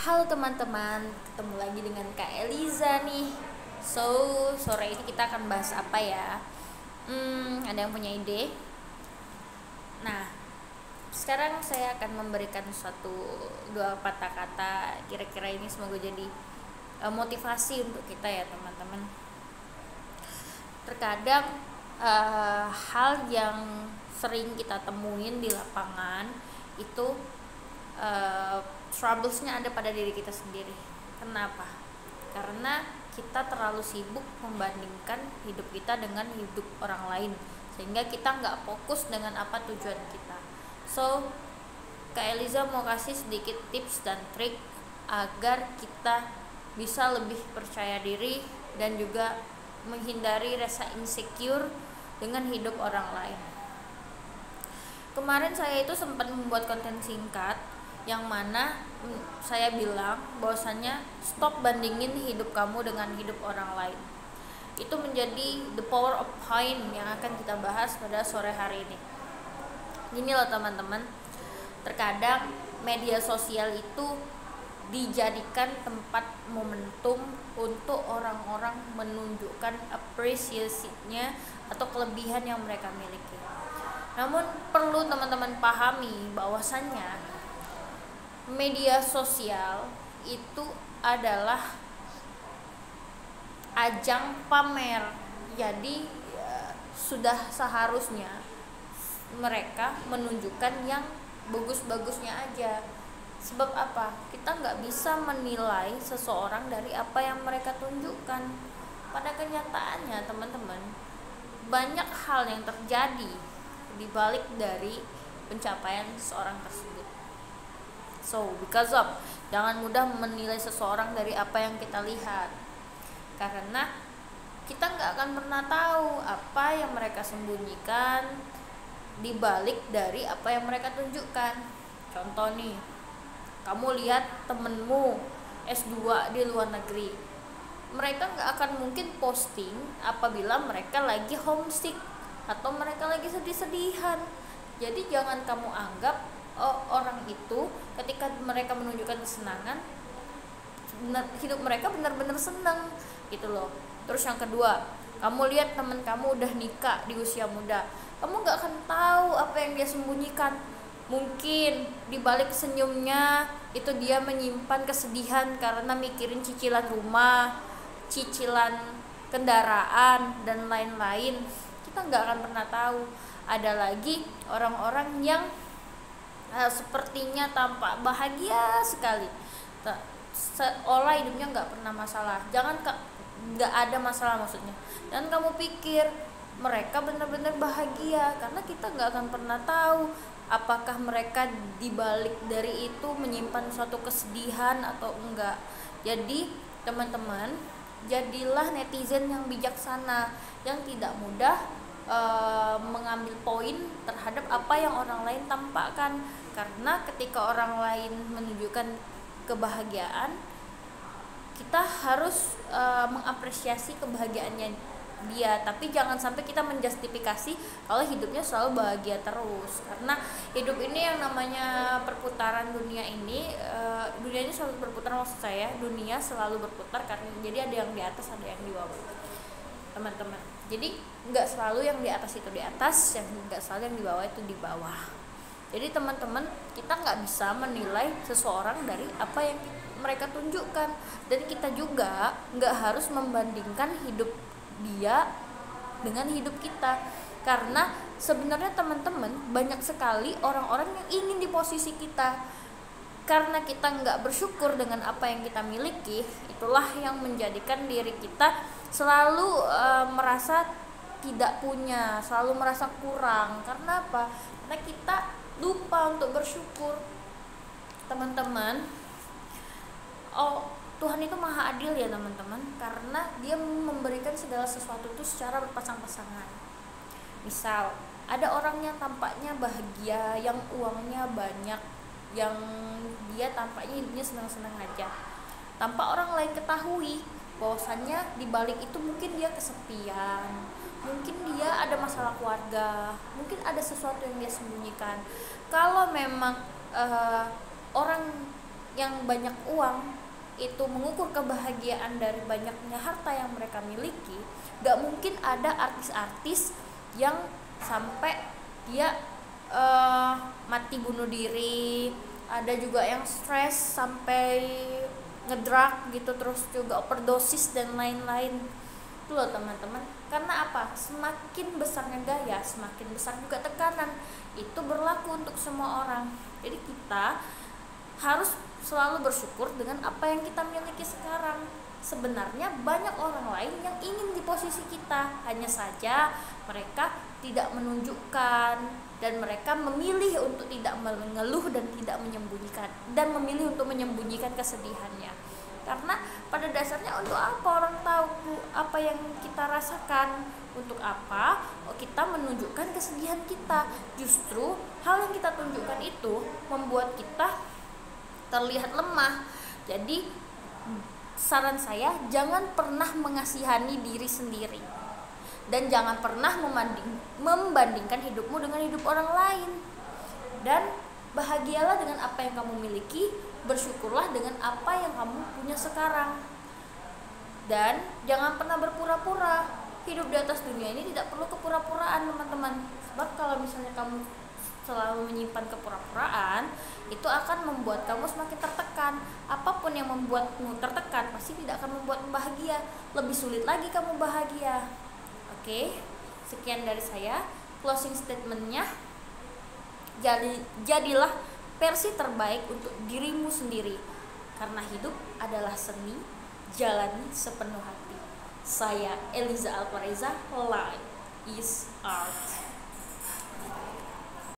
Halo teman-teman, ketemu lagi dengan Kak Eliza nih. So, sore ini kita akan bahas apa ya? Ada yang punya ide? Nah, sekarang saya akan memberikan dua patah kata. Kira-kira ini semoga jadi motivasi untuk kita ya teman-teman. Terkadang hal yang sering kita temuin di lapangan itu troublesnya ada pada diri kita sendiri. Kenapa? Karena kita terlalu sibuk membandingkan hidup kita dengan hidup orang lain, sehingga kita nggak fokus dengan apa tujuan kita. So, Kak Eliza mau kasih sedikit tips dan trik agar kita bisa lebih percaya diri dan juga menghindari rasa insecure dengan hidup orang lain. Kemarin saya itu sempat membuat konten singkat yang mana saya bilang bahwasannya stop bandingin hidup kamu dengan hidup orang lain. Itu menjadi the power of point yang akan kita bahas pada sore hari ini. Gini loh teman-teman, terkadang media sosial itu dijadikan tempat momentum untuk orang-orang menunjukkan apresiasinya atau kelebihan yang mereka miliki. Namun perlu teman-teman pahami bahwasannya media sosial itu adalah ajang pamer. Jadi sudah seharusnya mereka menunjukkan yang bagus-bagusnya aja. Sebab apa? Kita nggak bisa menilai seseorang dari apa yang mereka tunjukkan. Pada kenyataannya teman-teman, banyak hal yang terjadi di balik dari pencapaian seseorang tersebut. So, because of, jangan mudah menilai seseorang dari apa yang kita lihat, karena kita nggak akan pernah tahu apa yang mereka sembunyikan di balik dari apa yang mereka tunjukkan. Contoh nih, kamu lihat temenmu S2 di luar negeri, mereka nggak akan mungkin posting apabila mereka lagi homesick atau mereka lagi sedih-sedihan. Jadi jangan kamu anggap orang itu ketika mereka menunjukkan kesenangan, hidup mereka benar-benar senang gitu loh. Terus yang kedua, kamu lihat teman kamu udah nikah di usia muda, kamu nggak akan tahu apa yang dia sembunyikan. Mungkin di balik senyumnya itu dia menyimpan kesedihan karena mikirin cicilan rumah, cicilan kendaraan dan lain-lain. Kita nggak akan pernah tahu. Ada lagi orang-orang yang sepertinya tampak bahagia sekali, seolah hidupnya nggak pernah masalah. Nggak ada masalah maksudnya, dan kamu pikir mereka benar-benar bahagia, karena kita nggak akan pernah tahu apakah mereka dibalik dari itu menyimpan suatu kesedihan atau enggak. Jadi teman-teman, jadilah netizen yang bijaksana, yang tidak mudah mengambil poin terhadap apa yang orang lain tampakkan. Karena ketika orang lain menunjukkan kebahagiaan, kita harus mengapresiasi kebahagiaannya dia, tapi jangan sampai kita menjustifikasi kalau hidupnya selalu bahagia terus. Karena hidup ini yang namanya perputaran dunia ini, dunia ini selalu berputar, maksud saya dunia selalu berputar, karena jadi ada yang di atas, ada yang di bawah teman-teman. Jadi nggak selalu yang di atas itu di atas, yang nggak selalu yang di bawah itu di bawah. Jadi teman-teman, kita nggak bisa menilai seseorang dari apa yang mereka tunjukkan, dan kita juga nggak harus membandingkan hidup dia dengan hidup kita. Karena sebenarnya teman-teman, banyak sekali orang-orang yang ingin di posisi kita. Karena kita nggak bersyukur dengan apa yang kita miliki, itulah yang menjadikan diri kita selalu merasa tidak punya, selalu merasa kurang. Karena apa? Karena kita lupa untuk bersyukur. Teman-teman, Tuhan itu maha adil ya teman-teman, karena dia memberikan segala sesuatu itu secara berpasang-pasangan. Misal, ada orang yang tampaknya bahagia, yang uangnya banyak, yang dia tampaknya hidupnya senang-senang aja, tanpa orang lain ketahui bahwasannya di balik itu mungkin dia kesepian, mungkin dia ada masalah keluarga, mungkin ada sesuatu yang dia sembunyikan. Kalau memang orang yang banyak uang itu mengukur kebahagiaan dari banyaknya harta yang mereka miliki, gak mungkin ada artis-artis yang sampai dia mati bunuh diri, ada juga yang stres sampai ngedrug gitu, terus juga overdosis dan lain-lain. Itu loh teman-teman. Karena apa? Semakin besarnya gaya, semakin besar juga tekanan. Itu berlaku untuk semua orang. Jadi kita harus selalu bersyukur dengan apa yang kita miliki sekarang. Sebenarnya banyak orang lain yang ingin di posisi kita, hanya saja mereka tidak menunjukkan dan mereka memilih untuk tidak mengeluh dan tidak menyembunyikan, dan memilih untuk menyembunyikan kesedihannya. Karena pada dasarnya untuk apa orang tahu apa yang kita rasakan? Untuk apa kita menunjukkan kesedihan kita? Justru hal yang kita tunjukkan itu membuat kita terlihat lemah. Jadi saran saya, jangan pernah mengasihani diri sendiri, dan jangan pernah membandingkan hidupmu dengan hidup orang lain. Dan bahagialah dengan apa yang kamu miliki, bersyukurlah dengan apa yang kamu punya sekarang. Dan jangan pernah berpura-pura. Hidup di atas dunia ini tidak perlu kepura-puraan, teman-teman. Sebab kalau misalnya kamu selalu menyimpan kepura-puraan, itu akan membuat kamu semakin tertekan. Apapun yang membuatmu tertekan pasti tidak akan membuatmu bahagia. Lebih sulit lagi kamu bahagia. Oke, sekian dari saya. Closing statementnya, jadilah versi terbaik untuk dirimu sendiri. Karena hidup adalah seni, jalani sepenuh hati. Saya Eliza Alvareza, Life is Art.